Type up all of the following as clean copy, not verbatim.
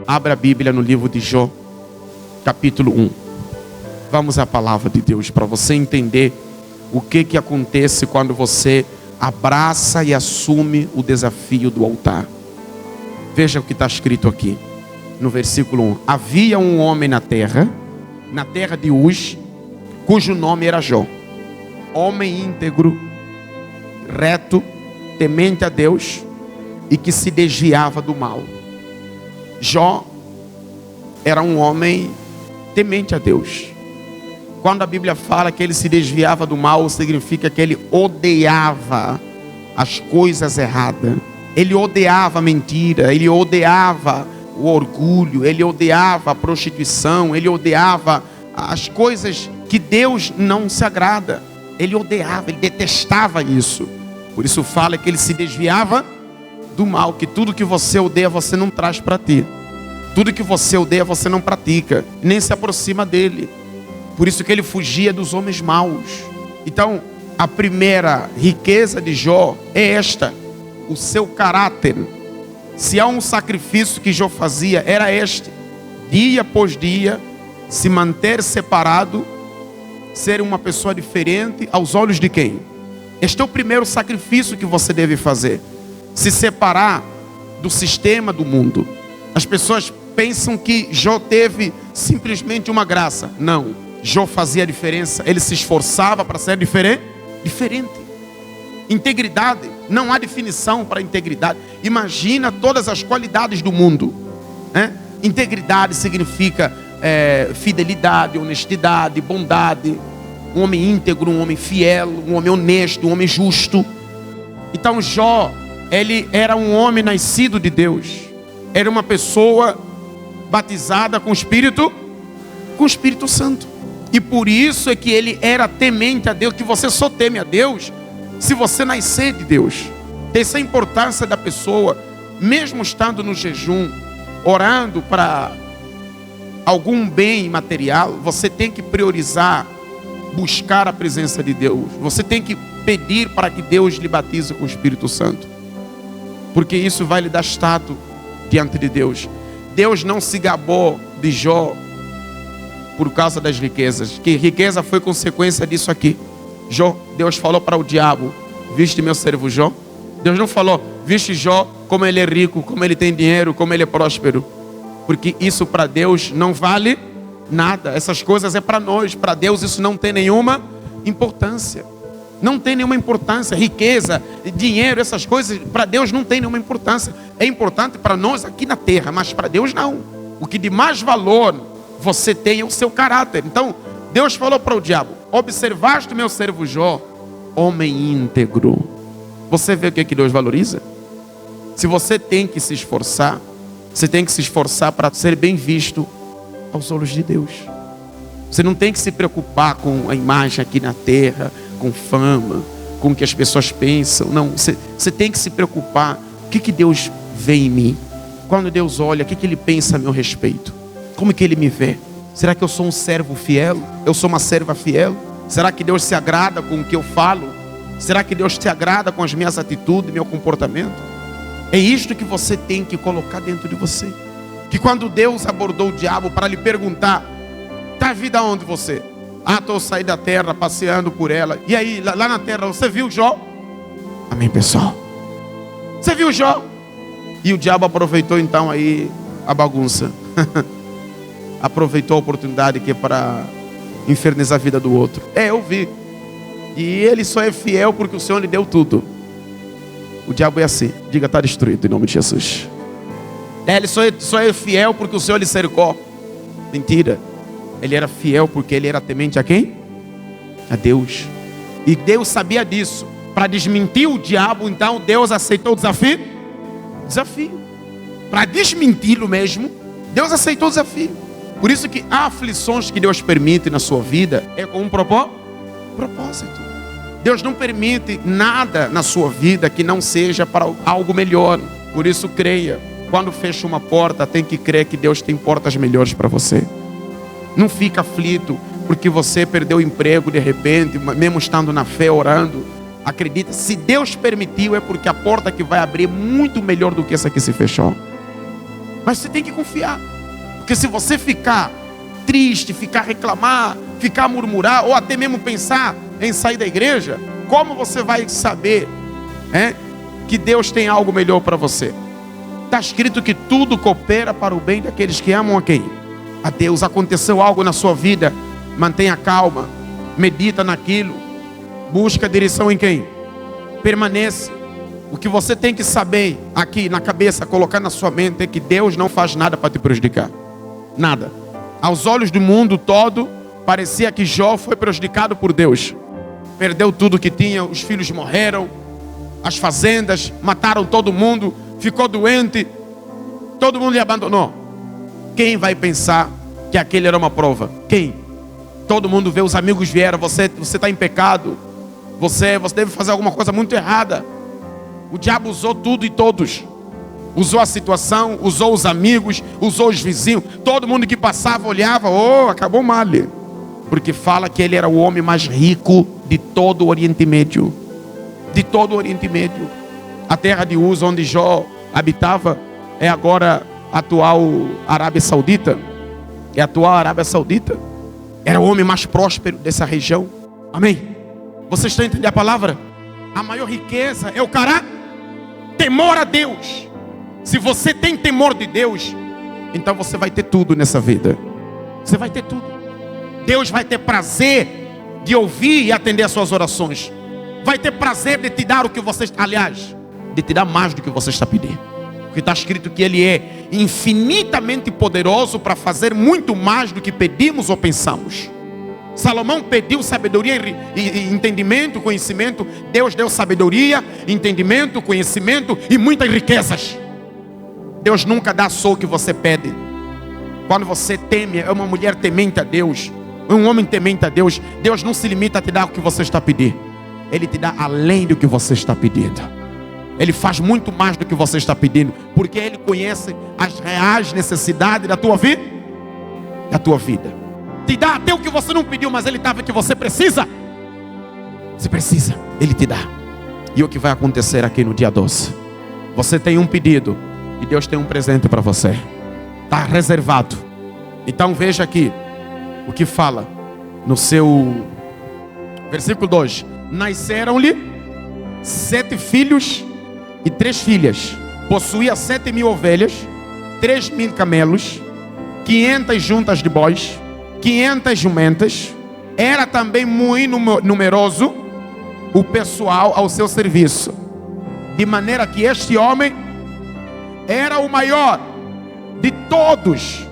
Abra a Bíblia no livro de Jó, capítulo 1. Vamos à palavra de Deus para você entender o que acontece quando você abraça e assume o desafio do altar. Veja o que está escrito aqui no versículo 1. Havia um homem na terra de Uz, cujo nome era Jó. Homem íntegro, reto, temente a Deus e que se desviava do mal. Jó era um homem temente a Deus. Quando a Bíblia fala que ele se desviava do mal, significa que ele odiava as coisas erradas. Ele odiava a mentira, ele odiava o orgulho, ele odiava a prostituição, ele odiava as coisas que Deus não se agrada. Ele odiava, ele detestava isso. Por isso fala que ele se desviava do mal, que tudo que você odeia, você não traz para ti. Tudo que você odeia, você não pratica, nem se aproxima dele. Por isso que ele fugia dos homens maus. Então, a primeira riqueza de Jó é esta: o seu caráter. Se há um sacrifício que Jó fazia, era este: dia após dia, se manter separado, ser uma pessoa diferente aos olhos de quem? Este é o primeiro sacrifício que você deve fazer: se separar do sistema do mundo. As pessoas pensam que Jó teve simplesmente uma graça. Não, Jó fazia a diferença. Ele se esforçava para ser diferente. Integridade, não há definição para integridade. Imagina todas as qualidades do mundo, né? Integridade significa fidelidade, honestidade, bondade. Um homem íntegro, um homem fiel, um homem honesto, um homem justo. Então Jó, ele era um homem nascido de Deus. Era uma pessoa batizada com o Espírito Santo. E por isso é que ele era temente a Deus. Que você só teme a Deus se você nascer de Deus. Essa é a importância da pessoa, mesmo estando no jejum, orando para algum bem material, você tem que priorizar buscar a presença de Deus. Você tem que pedir para que Deus lhe batize com o Espírito Santo, porque isso vai lhe dar status diante de Deus. Deus não se gabou de Jó por causa das riquezas, que riqueza foi consequência disso aqui. Jó, Deus falou para o diabo: viste meu servo Jó? Deus não falou: viste Jó, como ele é rico, como ele tem dinheiro, como ele é próspero. Porque isso para Deus não vale nada. Essas coisas é para nós. Para Deus isso não tem nenhuma importância. Não tem nenhuma importância. Riqueza, dinheiro, essas coisas para Deus não tem nenhuma importância. É importante para nós aqui na terra, mas para Deus não. O que de mais valor você tem é o seu caráter. Então Deus falou para o diabo: observaste meu servo Jó, homem íntegro. Você vê o que Deus valoriza? Se você tem que se esforçar, você tem que se esforçar para ser bem visto aos olhos de Deus. Você não tem que se preocupar com a imagem aqui na terra, com fama, com o que as pessoas pensam. Não, você tem que se preocupar: o que Deus vê em mim? Quando Deus olha, o que Ele pensa a meu respeito? Como que Ele me vê? Será que eu sou um servo fiel? Eu sou uma serva fiel? Será que Deus se agrada com o que eu falo? Será que Deus se agrada com as minhas atitudes, meu comportamento? É isto que você tem que colocar dentro de você. Que quando Deus abordou o diabo para lhe perguntar: está a vida onde você? Estou saindo da terra, passeando por ela. E aí, lá na terra, você viu Jó? Amém, pessoal? Você viu Jó? E o diabo aproveitou então aí a bagunça. Aproveitou a oportunidade que é para infernizar a vida do outro. Eu vi. E ele só é fiel porque o Senhor lhe deu tudo. O diabo é assim. Diga: está destruído em nome de Jesus. Ele só é fiel porque o Senhor lhe cercou. Mentira. Ele era fiel porque ele era temente a quem? A Deus. E Deus sabia disso. Para desmentir o diabo, então Deus aceitou o desafio. Para desmenti-lo mesmo, Deus aceitou o desafio. Por isso que há aflições que Deus permite na sua vida, é com um propósito. Deus não permite nada na sua vida que não seja para algo melhor. Por isso creia. Quando fecha uma porta, tem que crer que Deus tem portas melhores para você. Não fica aflito porque você perdeu o emprego de repente, mesmo estando na fé, orando. Acredita, se Deus permitiu, é porque a porta que vai abrir é muito melhor do que essa que se fechou. Mas você tem que confiar. Porque se você ficar triste, ficar reclamar, ficar murmurar, ou até mesmo pensar em sair da igreja, como você vai saber que Deus tem algo melhor para você? Está escrito que tudo coopera para o bem daqueles que amam a quem? A Deus. Aconteceu algo na sua vida, mantenha calma, medita naquilo, busca direção em quem? Permanece. O que você tem que saber aqui na cabeça, colocar na sua mente, é que Deus não faz nada para te prejudicar. Nada. Aos olhos do mundo todo, parecia que Jó foi prejudicado por Deus. Perdeu tudo que tinha, os filhos morreram, as fazendas, mataram todo mundo, ficou doente, todo mundo lhe abandonou. Quem vai pensar que aquele era uma prova? Quem? Todo mundo vê, os amigos vieram, você está em pecado, você deve fazer alguma coisa muito errada. O diabo usou tudo e todos. Usou a situação, usou os amigos, usou os vizinhos. Todo mundo que passava olhava, acabou mal. Porque fala que ele era o homem mais rico de todo o Oriente Médio. De todo o Oriente Médio. A terra de Uz, onde Jó habitava, é agora a atual Arábia Saudita. É a atual Arábia Saudita. Era o homem mais próspero dessa região. Amém? Vocês estão entendendo a palavra? A maior riqueza é o temor a Deus. Se você tem temor de Deus, então você vai ter tudo nessa vida. Você vai ter tudo. Deus vai ter prazer de ouvir e atender as suas orações. Vai ter prazer de te dar o que você... Aliás, de te dar mais do que você está pedindo. Porque está escrito que Ele é infinitamente poderoso para fazer muito mais do que pedimos ou pensamos. Salomão pediu sabedoria e entendimento, conhecimento. Deus deu sabedoria, entendimento, conhecimento e muitas riquezas. Deus nunca dá só o que você pede. Quando você teme, é uma mulher temente a Deus, é um homem temente a Deus, Deus não se limita a te dar o que você está pedindo. Ele te dá além do que você está pedindo. Ele faz muito mais do que você está pedindo, porque Ele conhece as reais necessidades da tua vida. Da tua vida. Te dá até o que você não pediu, mas Ele estava que você precisa. Você precisa, Ele te dá. E o que vai acontecer aqui no dia 12? Você tem um pedido e Deus tem um presente para você. Está reservado. Então veja aqui o que fala no seu versículo 2. Nasceram-lhe 7 filhos e 3 filhas. Possuía 7.000 ovelhas, 3.000 camelos, 500 juntas de bois, 500 jumentas. Era também muito numeroso o pessoal ao seu serviço, de maneira que este homem era o maior de todos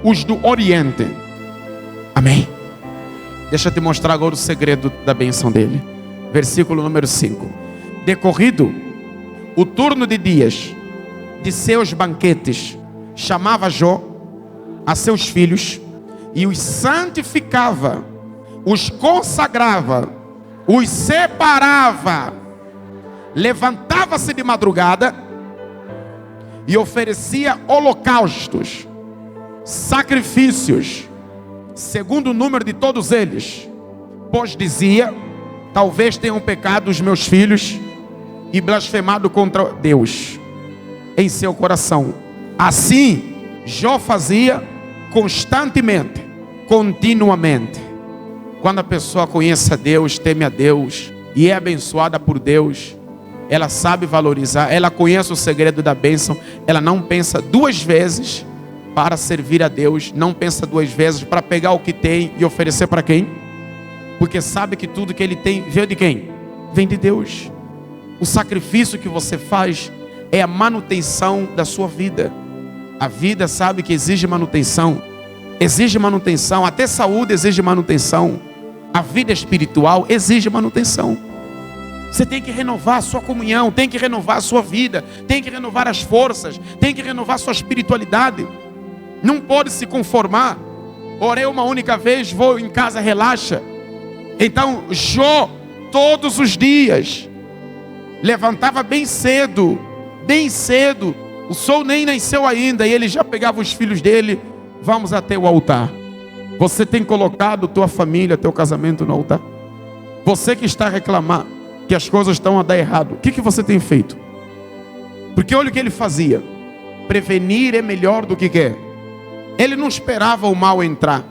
os do Oriente. Amém? Deixa eu te mostrar agora o segredo da bênção dele. Versículo número 5. Decorrido o turno de dias de seus banquetes, chamava Jó a seus filhos e os santificava, os consagrava, os separava, levantava-se de madrugada e oferecia holocaustos, sacrifícios, segundo o número de todos eles, pois dizia: talvez tenham pecado os meus filhos e blasfemado contra Deus em seu coração. Assim Jó fazia constantemente, continuamente. Quando a pessoa conhece a Deus, teme a Deus e é abençoada por Deus, ela sabe valorizar, ela conhece o segredo da bênção. Ela não pensa 2 vezes para servir a Deus, não pensa 2 vezes para pegar o que tem e oferecer para quem? Porque sabe que tudo que ele tem veio de quem? Vem de Deus. O sacrifício que você faz é a manutenção da sua vida. A vida sabe que exige manutenção. Exige manutenção, até saúde exige manutenção. A vida espiritual exige manutenção. Você tem que renovar a sua comunhão, tem que renovar a sua vida, tem que renovar as forças, tem que renovar a sua espiritualidade. Não pode se conformar. Orei uma única vez, vou em casa, relaxa. Então Jó, todos os dias, levantava bem cedo, o sol nem nasceu ainda, e ele já pegava os filhos dele, vamos até o altar. Você tem colocado tua família, teu casamento no altar? Você que está a reclamar que as coisas estão a dar errado, o que você tem feito? Porque olha o que ele fazia. prevenir é melhor do que quê? Ele não esperava o mal entrar.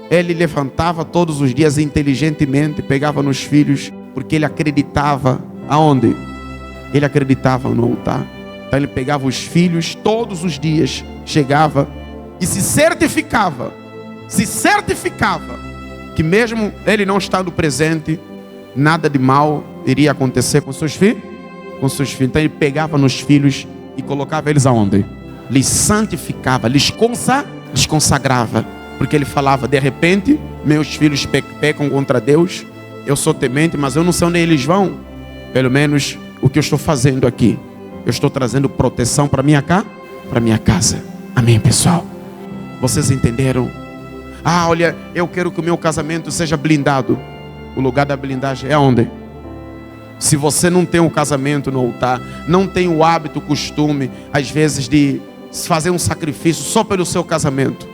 Ele levantava todos os dias inteligentemente, pegava nos filhos, porque ele acreditava aonde? Ele acreditava no altar. Então ele pegava os filhos todos os dias, chegava e se certificava que mesmo ele não estando presente, nada de mal iria acontecer com seus filhos. Então ele pegava nos filhos e colocava eles aonde? Lhes santificava, lhes consagrava. Porque ele falava, de repente, meus filhos pecam contra Deus, eu sou temente, mas eu não sei onde eles vão. Pelo menos o que eu estou fazendo aqui, eu estou trazendo proteção para minha casa. Amém, pessoal? Vocês entenderam? Ah, olha, eu quero que o meu casamento seja blindado. O lugar da blindagem é onde? Se você não tem um casamento no altar, não tem o hábito, o costume, às vezes de fazer um sacrifício só pelo seu casamento.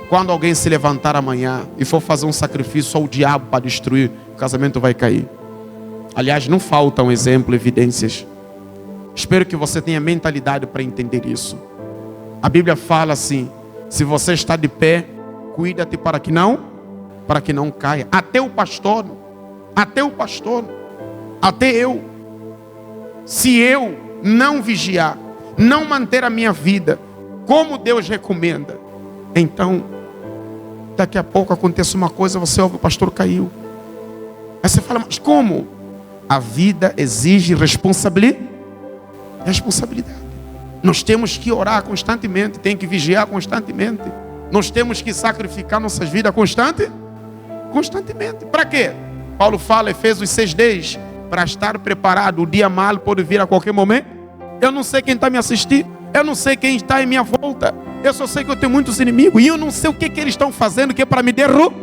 Quando alguém se levantar amanhã e for fazer um sacrifício ao diabo para destruir, o casamento vai cair. Aliás, não faltam exemplos, evidências. Espero que você tenha mentalidade para entender isso. A Bíblia fala assim: se você está de pé, cuida-te para que não caia. Até o pastor, até eu. Se eu não vigiar, não manter a minha vida como Deus recomenda, então daqui a pouco acontece uma coisa, você ouve, o pastor caiu. Aí você fala, mas como? A vida exige responsabilidade. Nós temos que orar constantemente, tem que vigiar constantemente. Nós temos que sacrificar nossas vidas constantemente. Para quê? Paulo fala, Efésios 6:10, para estar preparado, o dia mal pode vir a qualquer momento. Eu não sei quem está me assistindo, eu não sei quem está em minha volta. Eu só sei que eu tenho muitos inimigos e eu não sei o que eles estão fazendo que é para me derrubar.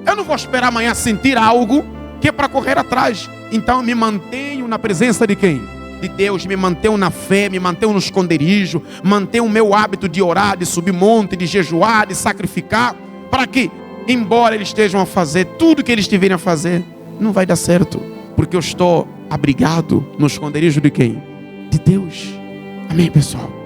Eu não vou esperar amanhã sentir algo que é para correr atrás. Então eu me mantenho na presença de quem? De Deus. Me mantenho na fé, me mantenho no esconderijo, mantenho o meu hábito de orar, de subir monte, de jejuar, de sacrificar, para que, embora eles estejam a fazer tudo que eles tiverem a fazer, não vai dar certo, porque eu estou abrigado no esconderijo de quem? De Deus. Amém, pessoal?